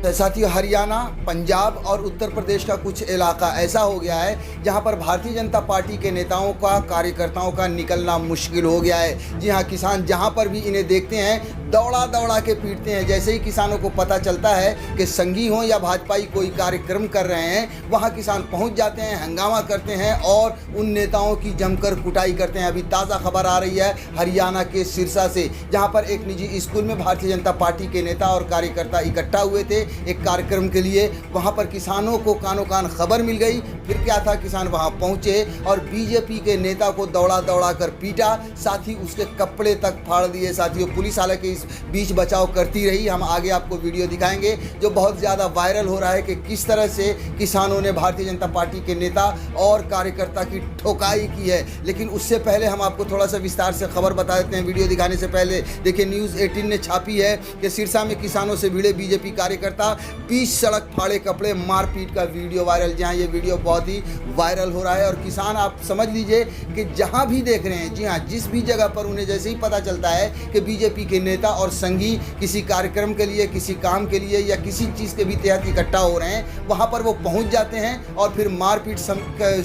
साथियों, हरियाणा, पंजाब और उत्तर प्रदेश का कुछ इलाका ऐसा हो गया है जहां पर भारतीय जनता पार्टी के नेताओं का, कार्यकर्ताओं का निकलना मुश्किल हो गया है। जी हां, किसान जहां पर भी इन्हें देखते हैं दौड़ा दौड़ा के पीटते हैं। जैसे ही किसानों को पता चलता है कि संघी हो या भाजपाई कोई कार्यक्रम कर रहे हैं, वहां किसान पहुंच जाते हैं, हंगामा करते हैं और उन नेताओं की जमकर कुटाई करते हैं। अभी ताज़ा खबर आ रही है हरियाणा के सिरसा से, जहां पर एक निजी स्कूल में भारतीय जनता पार्टी के नेता और कार्यकर्ता इकट्ठा हुए थे एक कार्यक्रम के लिए। वहां पर किसानों को कानों कान खबर मिल गई। फिर क्या था, किसान वहां पहुंचे और बीजेपी के नेता को दौड़ा दौड़ा कर पीटा, साथ ही उसके कपड़े तक फाड़ दिए। साथियों, पुलिस हालांकि इस बीच बचाव करती रही। हम आगे आपको वीडियो दिखाएंगे जो बहुत ज़्यादा वायरल हो रहा है कि किस तरह से किसानों ने भारतीय जनता पार्टी के नेता और कार्यकर्ता की ठोकाई की है। लेकिन उससे पहले हम आपको थोड़ा सा विस्तार से खबर बता देते हैं वीडियो दिखाने से पहले। देखिए, न्यूज़ 18 ने छापी है कि सिरसा में किसानों से भिड़े बीजेपी कार्यकर्ता, 20 सड़क फाड़े कपड़े, मारपीट का वीडियो वायरल। जहां ये वीडियो बहुत ही वायरल हो रहा है और किसान, आप समझ लीजिए कि जहां भी देख रहे हैं, जी हाँ, जिस भी जगह पर उन्हें जैसे ही पता चलता है कि बीजेपी के नेता और संघी किसी कार्यक्रम के लिए, किसी काम के लिए या किसी चीज़ के भी तहत इकट्ठा हो रहे हैं, वहां पर वो पहुंच जाते हैं और फिर मारपीट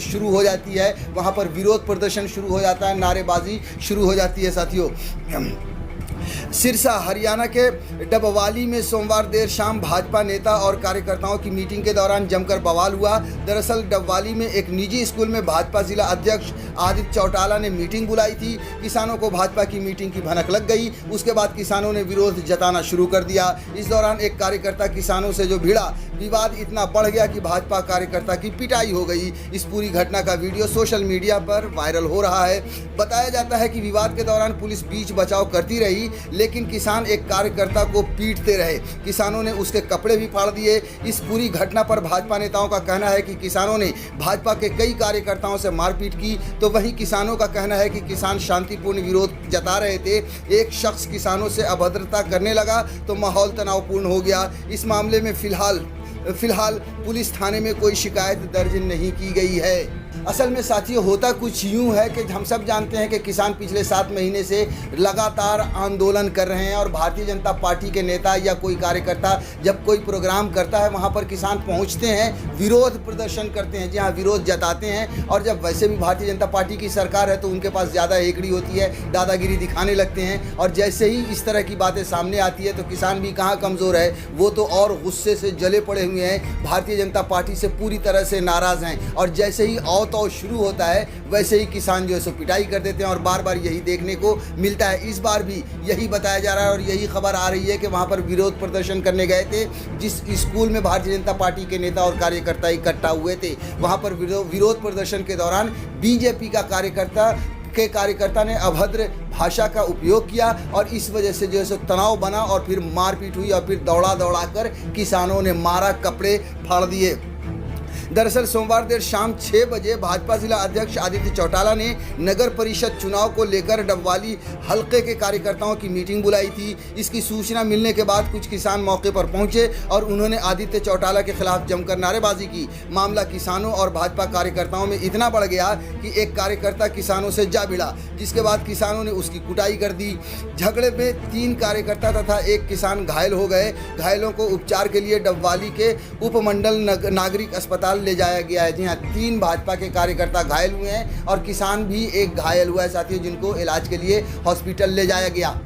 शुरू हो जाती है। वहां पर विरोध प्रदर्शन शुरू हो जाता है, नारेबाजी शुरू हो जाती है। साथियों, सिरसा हरियाणा के डबवाली में सोमवार देर शाम भाजपा नेता और कार्यकर्ताओं की मीटिंग के दौरान जमकर बवाल हुआ। दरअसल डबवाली में एक निजी स्कूल में भाजपा जिला अध्यक्ष आदित्य चौटाला ने मीटिंग बुलाई थी। किसानों को भाजपा की मीटिंग की भनक लग गई। उसके बाद किसानों ने विरोध जताना शुरू कर दिया। इस दौरान एक कार्यकर्ता किसानों से जो भिड़ा, विवाद इतना बढ़ गया कि भाजपा कार्यकर्ता की पिटाई हो गई। इस पूरी घटना का वीडियो सोशल मीडिया पर वायरल हो रहा है। बताया जाता है कि विवाद के दौरान पुलिस बीच बचाव करती रही, लेकिन किसान एक कार्यकर्ता को पीटते रहे। किसानों ने उसके कपड़े भी फाड़ दिए। इस पूरी घटना पर भाजपा नेताओं का कहना है कि किसानों ने भाजपा के कई कार्यकर्ताओं से मारपीट की, तो वहीं किसानों का कहना है कि किसान शांतिपूर्ण विरोध जता रहे थे। एक शख्स किसानों से अभद्रता करने लगा तो माहौल तनावपूर्ण हो गया। इस मामले में फिलहाल पुलिस थाने में कोई शिकायत दर्ज नहीं की गई है। असल में साथियों, होता कुछ यूँ है कि हम सब जानते हैं कि किसान पिछले 7 महीने से लगातार आंदोलन कर रहे हैं और भारतीय जनता पार्टी के नेता या कोई कार्यकर्ता जब कोई प्रोग्राम करता है, वहाँ पर किसान पहुँचते हैं, विरोध प्रदर्शन करते हैं, जहाँ विरोध जताते हैं। और जब वैसे भी भारतीय जनता पार्टी की सरकार है तो उनके पास ज़्यादा हेकड़ी होती है, दादागिरी दिखाने लगते हैं। और जैसे ही इस तरह की बातें सामने आती है तो किसान भी कहाँ कमज़ोर है, वो तो और गुस्से से जले पड़े हुए हैं, भारतीय जनता पार्टी से पूरी तरह से नाराज़ हैं। और जैसे ही तो शुरू होता है वैसे ही किसान जो है सो पिटाई कर देते हैं और बार बार यही देखने को मिलता है। इस बार भी यही बताया जा रहा है और यही खबर आ रही है कि वहां पर विरोध प्रदर्शन करने गए थे। जिस स्कूल में भारतीय जनता पार्टी के नेता और कार्यकर्ता इकट्ठा हुए थे, वहां पर विरोध प्रदर्शन के दौरान बीजेपी का कार्यकर्ता ने अभद्र भाषा का उपयोग किया और इस वजह से जो है सो तनाव बना और फिर मारपीट हुई और फिर दौड़ा दौड़ा कर किसानों ने मारा, कपड़े फाड़ दिए। दरअसल सोमवार देर शाम 6 बजे भाजपा जिला अध्यक्ष आदित्य चौटाला ने नगर परिषद चुनाव को लेकर डबवाली हल्के के कार्यकर्ताओं की मीटिंग बुलाई थी। इसकी सूचना मिलने के बाद कुछ किसान मौके पर पहुंचे और उन्होंने आदित्य चौटाला के खिलाफ जमकर नारेबाजी की। मामला किसानों और भाजपा कार्यकर्ताओं में इतना बढ़ गया कि एक कार्यकर्ता किसानों से जा भिड़ा, जिसके बाद किसानों ने उसकी कुटाई कर दी। झगड़े में 3 कार्यकर्ता तथा एक किसान घायल हो गए। घायलों को उपचार के लिए डबवाली के उपमंडल नागरिक अस्पताल ले जाया गया है। जी हाँ, 3 भाजपा के कार्यकर्ता घायल हुए हैं और किसान भी एक घायल हुआ है साथियों, जिनको इलाज के लिए हॉस्पिटल ले जाया गया।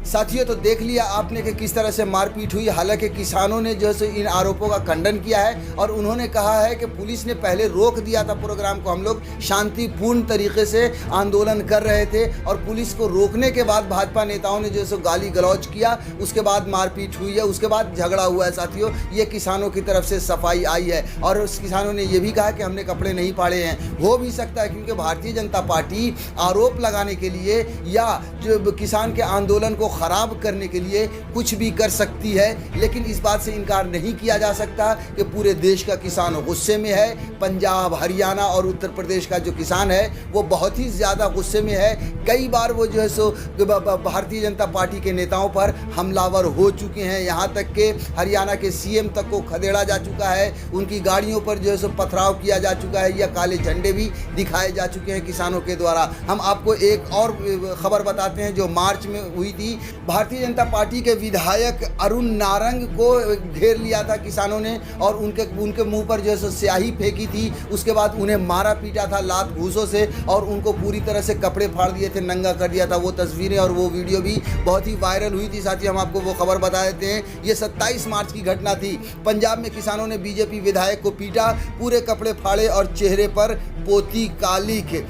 साथियों, तो देख लिया आपने कि किस तरह से मारपीट हुई। हालांकि किसानों ने जो है इन आरोपों का खंडन किया है और उन्होंने कहा है कि पुलिस ने पहले रोक दिया था प्रोग्राम को, हम लोग शांतिपूर्ण तरीके से आंदोलन कर रहे थे और पुलिस को रोकने के बाद भाजपा नेताओं ने जो है गाली गलौज किया, उसके बाद मारपीट हुई है, उसके बाद झगड़ा हुआ है। साथियों, ये किसानों की तरफ से सफाई आई है और उस किसानों ने ये भी कहा कि हमने कपड़े नहीं फाड़े हैं। हो भी सकता है क्योंकि भारतीय जनता पार्टी आरोप लगाने के लिए या जो किसान के आंदोलन को ख़राब करने के लिए कुछ भी कर सकती है, लेकिन इस बात से इनकार नहीं किया जा सकता कि पूरे देश का किसान गुस्से में है। पंजाब, हरियाणा और उत्तर प्रदेश का जो किसान है वो बहुत ही ज़्यादा गुस्से में है। कई बार वो जो है सो भारतीय जनता पार्टी के नेताओं पर हमलावर हो चुके हैं, यहाँ तक कि हरियाणा के सीएम तक को खदेड़ा जा चुका है, उनकी गाड़ियों पर जो है सो पथराव किया जा चुका है या काले झंडे भी दिखाए जा चुके हैं किसानों के द्वारा। हम आपको एक और खबर बताते हैं जो मार्च में हुई थी। भारतीय जनता पार्टी के विधायक अरुण नारंग को घेर लिया था किसानों ने और उनके मुंह पर जो है स्याही फेंकी थी। उसके बाद उन्हें मारा पीटा था लात घूसों से और उनको पूरी तरह से कपड़े फाड़ दिए थे, नंगा कर दिया था। वो तस्वीरें और वो वीडियो भी बहुत ही वायरल हुई थी। साथ ही हम आपको वो खबर बता देते हैं, ये 27 मार्च की घटना थी। पंजाब में किसानों ने बीजेपी विधायक को पीटा, पूरे कपड़े फाड़े और चेहरे पर पोती कालिख।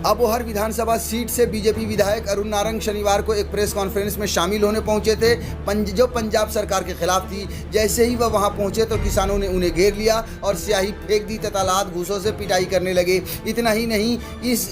अबोहर विधानसभा सीट से बीजेपी विधायक अरुण नारंग शनिवार को एक प्रेस कॉन्फ्रेंस में शामिल होने पहुंचे थे, जो पंजाब सरकार के खिलाफ थी। जैसे ही वह वहां पहुंचे तो किसानों ने उन्हें घेर लिया और स्याही फेंक दी तथा लात घूसों से पिटाई करने लगे। इतना ही नहीं,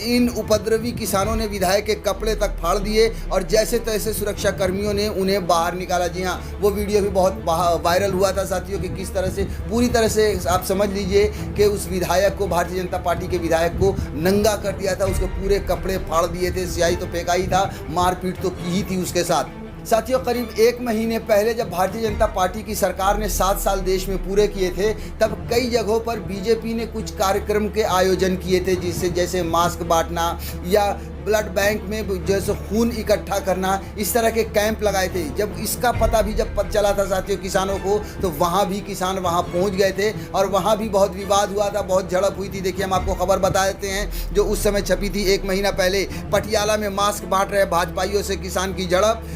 इन उपद्रवी किसानों ने विधायक के कपड़े तक फाड़ दिए और जैसे तैसे सुरक्षा कर्मियों ने उन्हें बाहर निकाला। जी हाँ, वो वीडियो भी बहुत वायरल हुआ था साथियों कि किस तरह से पूरी तरह से आप समझ लीजिए कि उस विधायक को, भारतीय जनता पार्टी के विधायक को नंगा कर दिया था, उसके पूरे कपड़े फाड़ दिए थे, स्याही तो फेंका ही था, मारपीट तो की ही थी उसके साथ। साथियों, करीब 1 महीने पहले जब भारतीय जनता पार्टी की सरकार ने 7 साल देश में पूरे किए थे, तब कई जगहों पर बीजेपी ने कुछ कार्यक्रम के आयोजन किए थे, जिससे जैसे मास्क बांटना या ब्लड बैंक में जैसे खून इकट्ठा करना, इस तरह के कैंप लगाए थे। जब इसका पता भी जब पता चला था साथियों किसानों को, तो वहाँ भी किसान वहाँ पहुँच गए थे और वहाँ भी बहुत विवाद हुआ था, बहुत झड़प हुई थी। देखिए, हम आपको खबर बता देते हैं जो उस समय छपी थी 1 महीना पहले। पटियाला में मास्क बांट रहे भाजपाइयों से किसान की झड़प।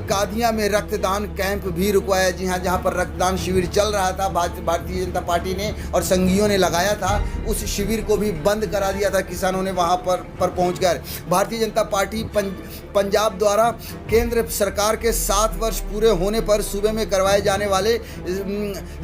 कादिया में रक्तदान कैंप भी रुकवाया। जी हाँ, जहाँ पर रक्तदान शिविर चल रहा था, भारतीय जनता पार्टी ने और संघियों ने लगाया था, उस शिविर को भी बंद करा दिया था किसानों ने वहाँ पर पहुँचकर। भारतीय जनता पार्टी पंजाब द्वारा केंद्र सरकार के 7 वर्ष पूरे होने पर सूबे में करवाए जाने वाले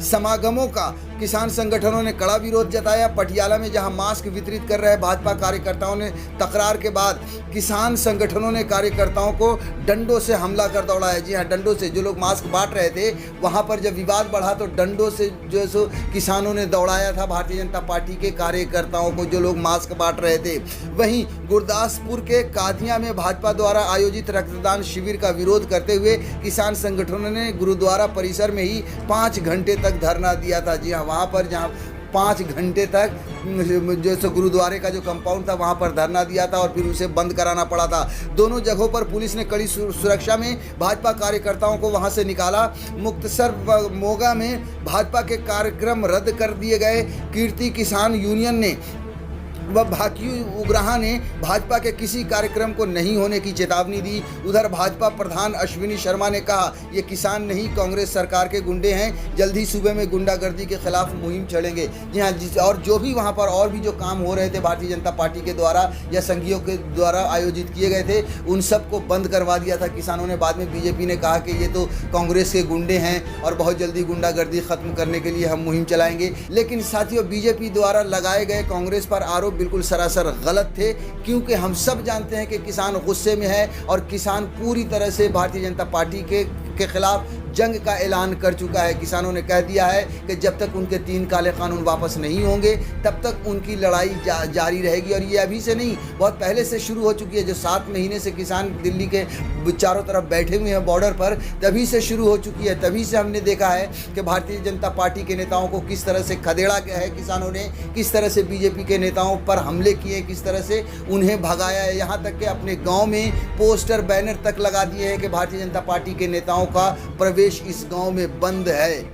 समागमों का किसान संगठनों ने कड़ा विरोध जताया। पटियाला में जहां मास्क वितरित कर रहे भाजपा कार्यकर्ताओं ने तकरार के बाद किसान संगठनों ने कार्यकर्ताओं को डंडों से हमला कर दौड़ाया। जी हां, डंडों से। जो लोग मास्क बांट रहे थे, वहां पर जब विवाद बढ़ा तो डंडों से जो है सो किसानों ने दौड़ाया था भारतीय जनता पार्टी के कार्यकर्ताओं को, जो लोग मास्क बांट रहे थे। वहीं गुरदासपुर के कादिया में भाजपा द्वारा आयोजित रक्तदान शिविर का विरोध करते हुए किसान संगठनों ने गुरुद्वारा परिसर में ही 5 घंटे तक धरना दिया था। जी हाँ, वहाँ पर जहाँ 5 घंटे तक जैसे गुरुद्वारे का जो कंपाउंड था वहाँ पर धरना दिया था और फिर उसे बंद कराना पड़ा था। दोनों जगहों पर पुलिस ने कड़ी सुरक्षा में भाजपा कार्यकर्ताओं को वहाँ से निकाला। मुक्तसर मोगा में भाजपा के कार्यक्रम रद्द कर दिए गए। कीर्ति किसान यूनियन ने व भाकियू उग्राहा ने भाजपा के किसी कार्यक्रम को नहीं होने की चेतावनी दी। उधर भाजपा प्रधान अश्विनी शर्मा ने कहा, ये किसान नहीं कांग्रेस सरकार के गुंडे हैं, जल्द ही सूबे में गुंडागर्दी के खिलाफ मुहिम छेड़ेंगे। जी हाँ, और जो भी वहाँ पर और भी जो काम हो रहे थे भारतीय जनता पार्टी के द्वारा या संघियों के द्वारा आयोजित किए गए थे, उन सब को बंद करवा दिया था किसानों ने। बाद में बीजेपी ने कहा कि ये तो कांग्रेस के गुंडे हैं और बहुत जल्दी गुंडागर्दी खत्म करने के लिए हम मुहिम चलाएंगे। लेकिन साथियों, बीजेपी द्वारा लगाए गए कांग्रेस पर आरोप बिल्कुल सरासर गलत थे, क्योंकि हम सब जानते हैं कि किसान गुस्से में है और किसान पूरी तरह से भारतीय जनता पार्टी के खिलाफ जंग का ऐलान कर चुका है। किसानों ने कह दिया है कि जब तक उनके 3 काले कानून वापस नहीं होंगे तब तक उनकी लड़ाई जारी रहेगी। और ये अभी से नहीं, बहुत पहले से शुरू हो चुकी है। जो 7 महीने से किसान दिल्ली के चारों तरफ बैठे हुए हैं बॉर्डर पर, तभी से शुरू हो चुकी है। तभी से हमने देखा है कि भारतीय जनता पार्टी के नेताओं को किस तरह से खदेड़ा गया है किसानों ने, किस तरह से बीजेपी के नेताओं पर हमले किए, किस तरह से उन्हें भगाया है। यहाँ तक कि अपने गाँव में पोस्टर बैनर तक लगा दिए हैं कि भारतीय जनता पार्टी के नेताओं का प्रवेश इस गांव में बंद है।